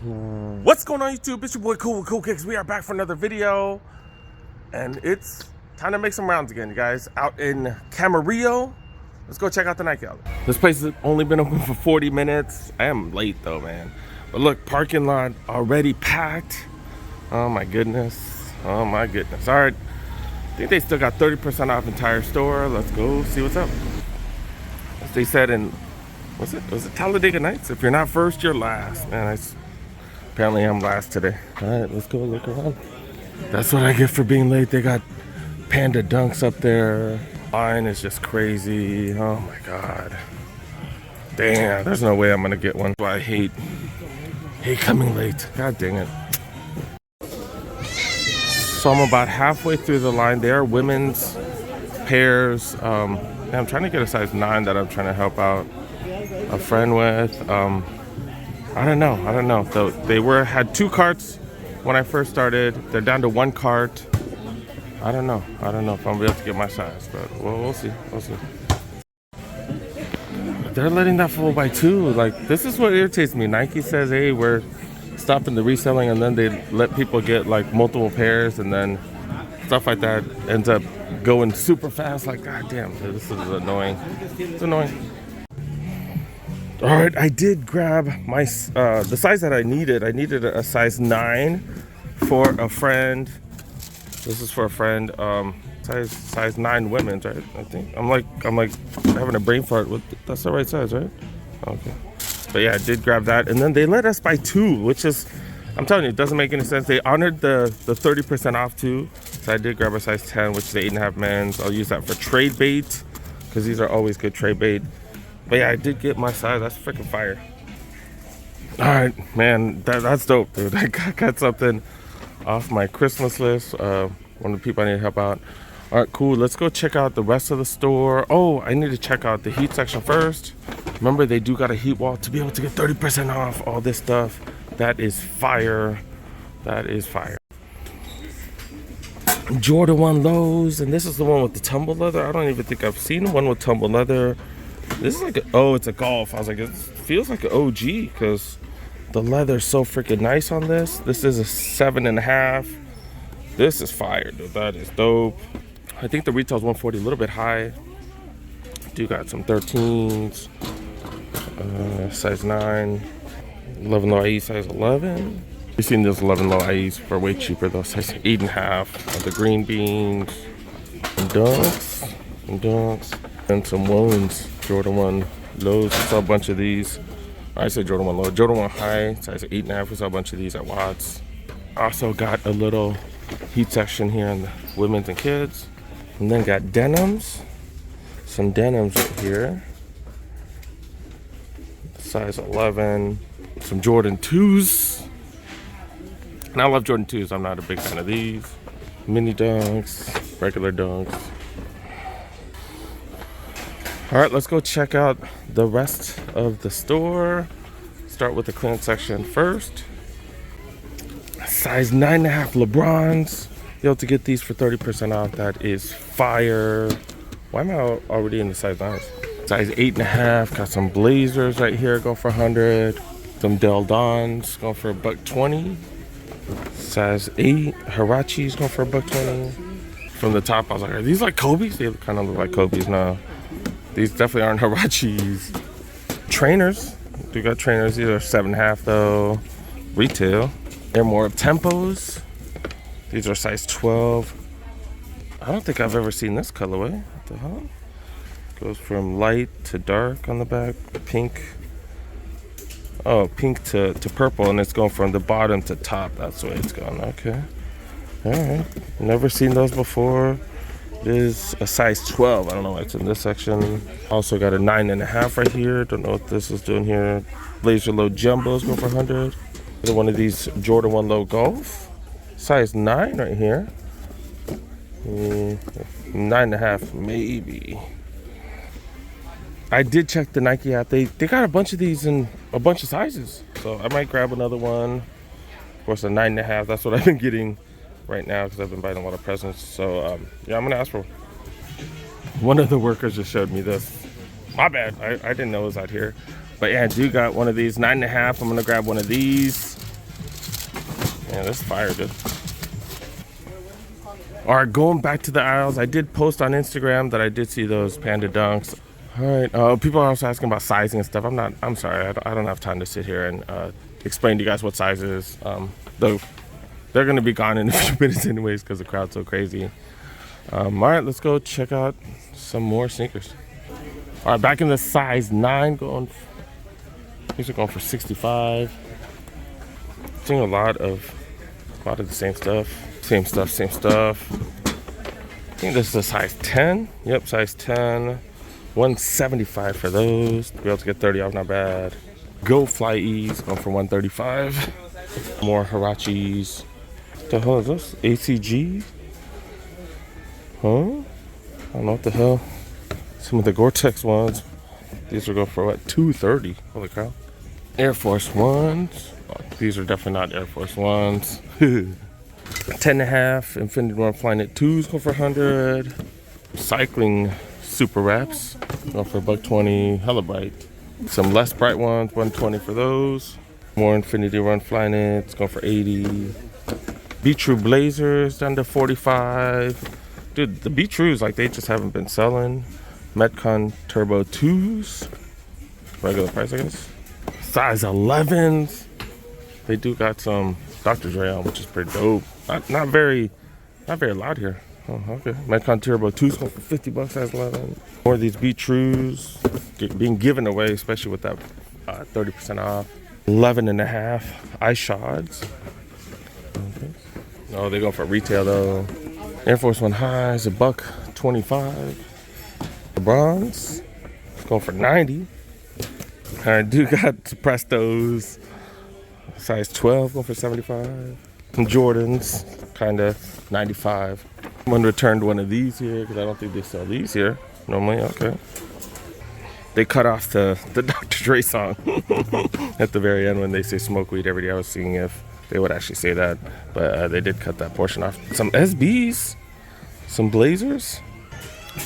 What's going on YouTube? It's your boy Cool with Cool Kicks. We are back for another video, and it's time to make some rounds again, you guys. Out in Camarillo, let's go check out the Nike outlet. This place has only been open for 40 minutes. I am late though, man. But look, parking lot already packed. Oh my goodness. Oh my goodness. All right, I think they still got 30% off entire store. Let's go see what's up. As they said in, was it Talladega Nights? If you're not first, you're last. Man, apparently I'm last today. All right, let's go look around. That's what I get for being late. They got Panda dunks up there. Line is just crazy. Oh my God. Damn, there's no way I'm gonna get one. That's why I hate coming late. God dang it. So I'm about halfway through the line there. Women's pairs. I'm trying to get a size 9 that I'm trying to help out a friend with. I don't know. They had 2 carts when I first started. They're down to 1 cart. I don't know if I'm gonna be able to get my size, but we'll see. They're letting that fall by 2. Like, this is what irritates me. Nike says, hey, we're stopping the reselling, and then they let people get like multiple pairs, and then stuff like that ends up going super fast. Like, god damn, this is annoying. It's annoying. All right, I did grab my the size that I needed. I needed a size 9 for a friend. This is for a friend. Size 9 women's, right? I think I'm like having a brain fart. That's the right size, right? Okay. But yeah, I did grab that, and then they let us buy 2, which is, I'm telling you, it doesn't make any sense. They honored the 30% off too. So I did grab a size 10, which is the 8.5 men's. I'll use that for trade bait because these are always good trade bait. But yeah, I did get my size. That's freaking fire. All right, man, that's dope, dude. I got something off my Christmas list. One of the people I need to help out. All right, cool. Let's go check out the rest of the store. Oh, I need to check out the heat section first. Remember, they do got a heat wall to be able to get 30% off all this stuff. That is fire. That is fire. Jordan 1 lows, and this is the one with the tumble leather. I don't even think I've seen one with tumble leather. This is like it's a golf. I was like, it feels like an OG because the leather's so freaking nice on this. This is a 7.5. This is fire, dude. That is dope. I think the retail's 140, a little bit high. Do got some 13s, size 9, 11 low IE, size 11. You've seen those 11 low IEs for way cheaper though. Size 8.5. The green beans, and dunks, and some wounds. Jordan 1 lows. We saw a bunch of these. I said Jordan 1 low. Jordan 1 high, size 8.5. We saw a bunch of these at Watts. Also got a little heat section here in the women's and kids. And then got denims. Some denims right here. Size 11. Some Jordan 2s. And I love Jordan 2s. I'm not a big fan of these. Mini dunks, regular dunks. All right, let's go check out the rest of the store. Start with the clearance section first. Size 9.5 LeBrons. You're able to get these for 30% off. That is fire. Why am I already in the size 9s? Size 8.5. Got some blazers right here, go for 100. Some Del Dons, going for $120. Size 8 Hirachis, going for $120. From the top, I was like, are these like Kobe's? They kind of look like Kobe's now. These definitely aren't Hirachis. Trainers. We got trainers. These are 7.5 though. Retail. They're more tempos. These are size 12. I don't think I've ever seen this colorway. What the hell? Goes from light to dark on the back. Pink. Oh, pink to purple, and it's going from the bottom to top. That's the way it's going. Okay. All right. Never seen those before. It is a size 12. I don't know why it's in this section. Also got a 9.5 right here. Don't know what this is doing here. Blazer low jumbos go for 100. One of these Jordan 1 low golf. Size 9 right here. 9.5 maybe. I did check the Nike app. They got a bunch of these in a bunch of sizes. So I might grab another one. Of course, a 9.5. That's what I've been getting right now because I've been buying a lot of presents. So yeah, I'm gonna ask for one of the workers just showed me this. My bad, I didn't know it was out here. But yeah, I do got one of these 9.5. I'm gonna grab one of these. Yeah, this is fire, dude. All right, going back to the aisles, I did post on Instagram that I did see those Panda dunks. All right, people are also asking about sizing and stuff. I'm sorry, I don't have time to sit here and explain to you guys what sizes. Though they're gonna be gone in a few minutes anyways because the crowd's so crazy. All right, let's go check out some more sneakers. All right, back in the size 9, these are going for 65. Seeing a lot of the same stuff. Same stuff. I think this is a size 10. Yep, size 10. 175 for those. To be able to get 30 off, not bad. Go Fly E's going for 135. More Hirachis. What the hell is this? ACG? Huh? I don't know what the hell. Some of the Gore-Tex ones. These will go for what? 230. Holy cow. Air Force Ones. Oh, these are definitely not Air Force Ones. 10.5 Infinity Run Flyknit 2s go for 100. Cycling Super Wraps go for $120. Hella bright. Some less bright ones, 120 for those. More Infinity Run Flyknits go for 80. Be True Blazers down to 45. Dude, the Be Trues, like, they just haven't been selling. Metcon Turbo 2s. Regular price, I guess. Size 11s. They do got some Dr. Dre on, which is pretty dope. Not very loud here. Oh, okay. Metcon Turbo 2s going for $50, size 11. More of these Be Trues being given away, especially with that 30% off. 11.5 iShods. Okay. No, they go for retail though. Air Force One Highs, $125. The bronze, going for 90. I do got Prestos, size 12, going for 75. Some Jordans, kind of 95. I'm gonna return one of these here because I don't think they sell these here normally. Okay. They cut off the Dr. Dre song at the very end when they say smoke weed every day. I was seeing if they would actually say that, but they did cut that portion off. Some SBs, some Blazers.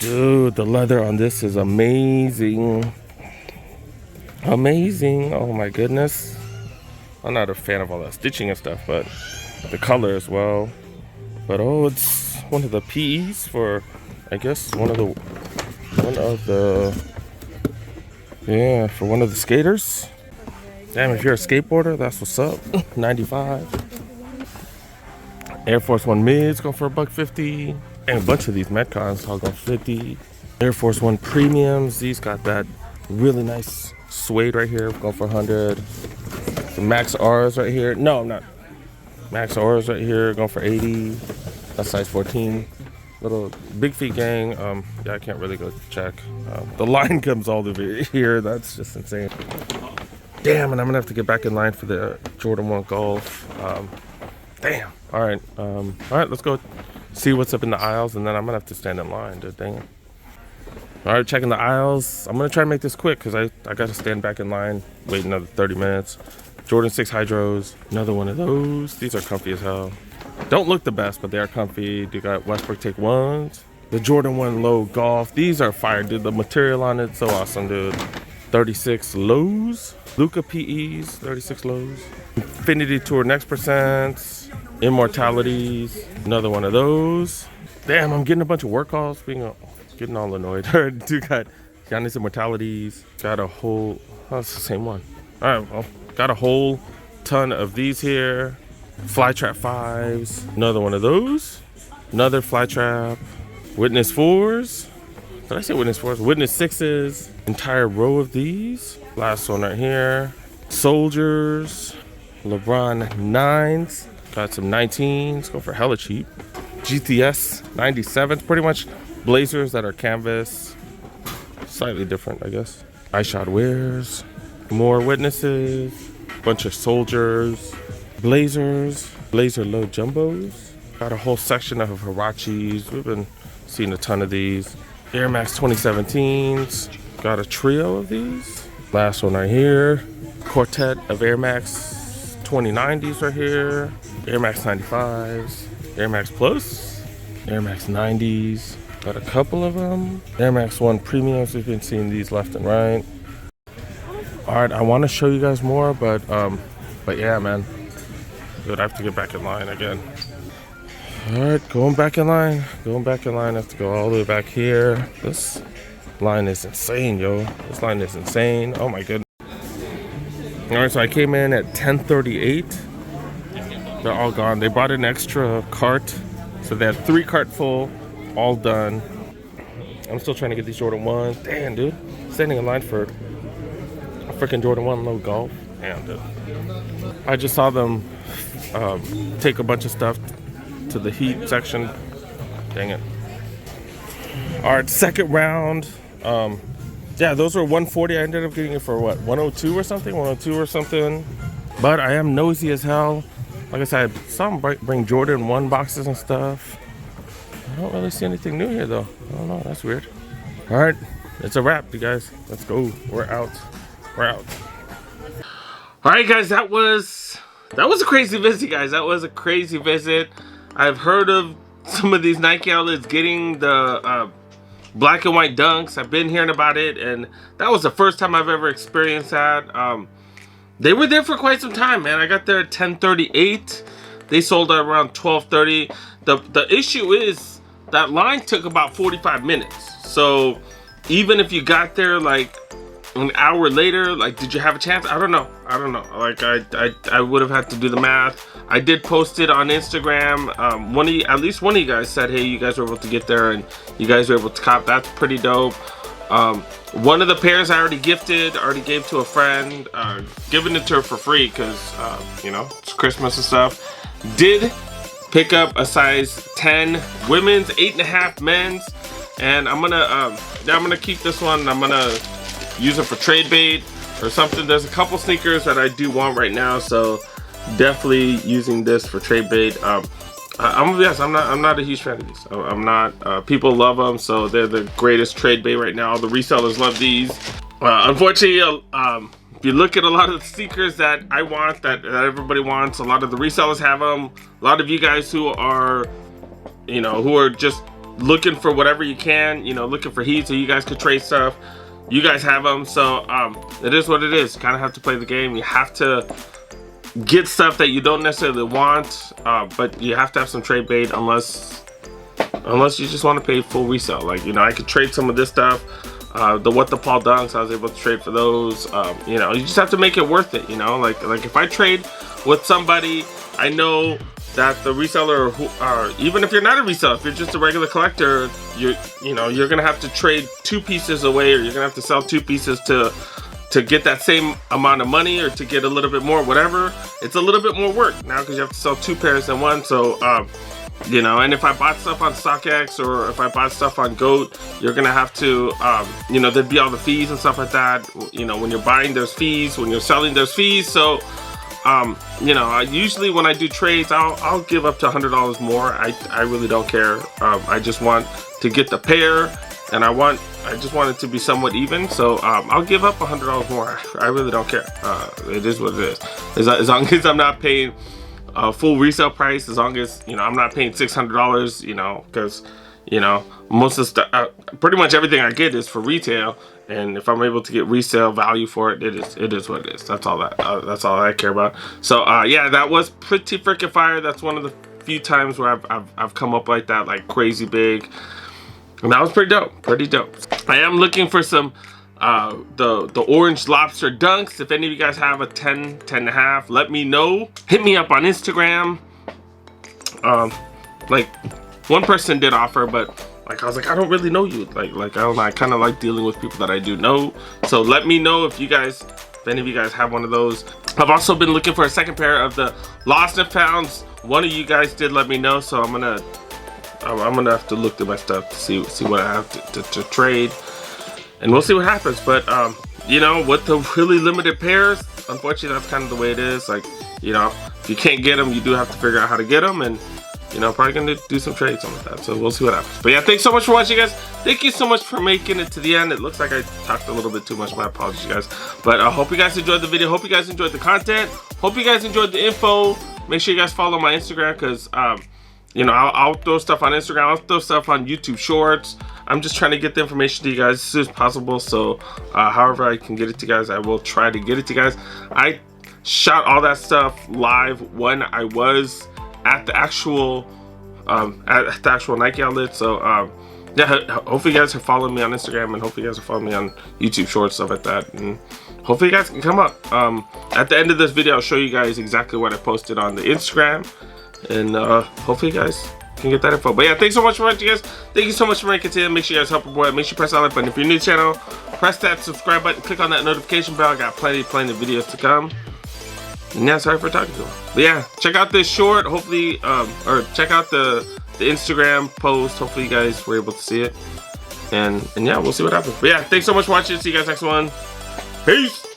Dude, the leather on this is amazing. Amazing. Oh my goodness. I'm not a fan of all that stitching and stuff, but the color as well. But oh, it's one of the PEs for, I guess, for one of the skaters. Damn, if you're a skateboarder, that's what's up. 95. Air Force One mids go for $150. And a bunch of these Metcons all go 50. Air Force One premiums, these got that really nice suede right here, going for 100. The Max R's right here. No, I'm not. Max R's right here, going for 80. That's size 14. Little Big Feet gang. Yeah, I can't really go check. The line comes all the way here. That's just insane. Damn, and I'm gonna have to get back in line for the Jordan 1 Golf. Damn. All right, let's go see what's up in the aisles, and then I'm gonna have to stand in line, dude. Dang it. All right, checking the aisles. I'm gonna try to make this quick because I gotta stand back in line, wait another 30 minutes. Jordan 6 Hydros, another one of those. These are comfy as hell. Don't look the best, but they are comfy. You got Westbrook Take 1s. The Jordan 1 Low Golf. These are fire, dude. The material on it, so awesome, dude. 36 lows. Luca PEs, 36 lows. Infinity Tour Next Percents. Immortalities, another one of those. Damn, I'm getting a bunch of work calls, getting all annoyed. Dude, got Giannis Immortalities. Got a whole, oh, it's the same one. All right, well, got a whole ton of these here. Flytrap 5s, another one of those. Another Flytrap. Witness 4s. Did I say Witness 4s? Witness 6s. Entire row of these. Last one right here. Soldiers. LeBron 9s. Got some 19s, go for hella cheap. GTS 97s, pretty much Blazers that are canvas. Slightly different, I guess. iShod wears. More Witnesses. Bunch of Soldiers. Blazers. Blazer Low Jumbos. Got a whole section of Hirachis. We've been seeing a ton of these. Air Max 2017s. Got a trio of these. Last one right here. Quartet of Air Max 2090s right here. Air Max 95s, Air Max Plus, Air Max 90s, got a couple of them. Air Max 1 Premiums, we've been seeing these left and right. All right, I want to show you guys more, but yeah, man. Dude, I have to get back in line again. Alright, going back in line. I have to go all the way back here. This line is insane, yo. This line is insane. Oh my goodness. Alright, so I came in at 10:38. They're all gone. They brought an extra cart. So they had 3 cart full, all done. I'm still trying to get these Jordan 1s. Damn, dude. Standing in line for a freaking Jordan 1 low golf. Damn, dude. I just saw them take a bunch of stuff to the heat section. Dang it. Alright, second round. Yeah, those were 140. I ended up getting it for what, 102 or something? But I am nosy as hell. Like I said, I saw them bring Jordan 1 boxes and stuff. I don't really see anything new here though. I don't know, that's weird. Alright, it's a wrap, you guys. Let's go. We're out. Alright guys, that was a crazy visit, guys. That was a crazy visit. I've heard of some of these Nike outlets getting the black and white dunks. I've been hearing about it, and that was the first time I've ever experienced that. They were there for quite some time, man. I got there at 10:38. They sold at around 12:30. The issue is that line took about 45 minutes. So even if you got there like an hour later, like, did you have a chance? I don't know. Like, I would have had to do the math. I did post it on Instagram. At least one of you guys said, hey, you guys were able to get there and you guys were able to cop. That's pretty dope. One of the pairs I already gave to a friend, giving it to her for free because, you know, it's Christmas and stuff. Did pick up a size 10 women's, 8.5 men's, and I'm gonna keep this one. I'm gonna use it for trade bait or something. There's a couple sneakers that I do want right now, so definitely using this for trade bait. I'm gonna be honest, I'm not a huge fan of these. I'm not. People love them, so they're the greatest trade bait right now. All the resellers love these. Unfortunately, if you look at a lot of the sneakers that I want, that everybody wants, a lot of the resellers have them. A lot of you guys who are, you know, who are just looking for whatever you can, you know, looking for heat so you guys could trade stuff. You guys have them, so it is what it is. You kind of have to play the game. You have to get stuff that you don't necessarily want, but you have to have some trade bait unless you just want to pay full resale. Like, you know, I could trade some of this stuff. The What the Paul dunks, I was able to trade for those. You know, you just have to make it worth it, you know? Like if I trade with somebody, I know that the reseller, even if you're not a reseller, if you're just a regular collector, you're gonna have to trade 2 pieces away, or you're gonna have to sell 2 pieces to get that same amount of money, or to get a little bit more, whatever. It's a little bit more work now because you have to sell 2 pairs in one. So you know, and if I bought stuff on StockX or if I bought stuff on GOAT, you're gonna have to, you know, there'd be all the fees and stuff like that. You know, when you're buying, there's fees. When you're selling, there's fees. So, you know, usually when I do trades, I'll give up to $100 more. I really don't care. I just want to get the pair, and I just want it to be somewhat even. So I'll give up $100 more. I really don't care. It is what it is. As long as I'm not paying full resale price, as long as, you know, I'm not paying $600, you know, because, you know, most of the stuff, pretty much everything I get is for retail, and if I'm able to get resale value for it, it is what it is. That's all I care about. So yeah, that was pretty freaking fire. That's one of the few times where I've come up like that, like crazy big, and that was pretty dope. I am looking for some the orange lobster dunks. If any of you guys have a 10.5, let me know. Hit me up on Instagram. Like, one person did offer, but like, I was like, I don't really know you. Like I don't know, I kind of like dealing with people that I do know. So let me know if any of you guys have one of those. I've also been looking for a second pair of the Lost and Founds. One of you guys did let me know, so I'm gonna have to look through my stuff to see what I have to trade, and we'll see what happens. But you know, with the really limited pairs, unfortunately, that's kind of the way it is. Like, you know, if you can't get them, you do have to figure out how to get them, and, you know, probably gonna do some trades on with that. So we'll see what happens. But yeah, thanks so much for watching, guys. Thank you so much for making it to the end. It looks like I talked a little bit too much. My apologies, guys. But I hope you guys enjoyed the video. Hope you guys enjoyed the content. Hope you guys enjoyed the info. Make sure you guys follow my Instagram, because you know, I'll throw stuff on Instagram. I'll throw stuff on YouTube Shorts. I'm just trying to get the information to you guys as soon as possible. So however I can get it to you guys, I will try to get it to you guys. shot all that stuff live when I was at the actual Nike outlet. So yeah, hopefully you guys are following me on Instagram, and hopefully you guys are following me on YouTube Shorts, stuff like that, and hopefully you guys can come up. At the end of this video, I'll show you guys exactly what I posted on the Instagram, and hopefully you guys can get that info. But yeah, thanks so much for watching, guys. Thank you so much for making it. Make sure you guys help your boy. Make sure you press that like button. If you're new to the channel, press that subscribe button. Click on that notification bell. I got plenty of videos to come. And yeah, sorry for talking to him. But yeah, check out this short. Hopefully, or check out the Instagram post. Hopefully you guys were able to see it. And yeah, we'll see what happens. But yeah, thanks so much for watching. See you guys next one. Peace.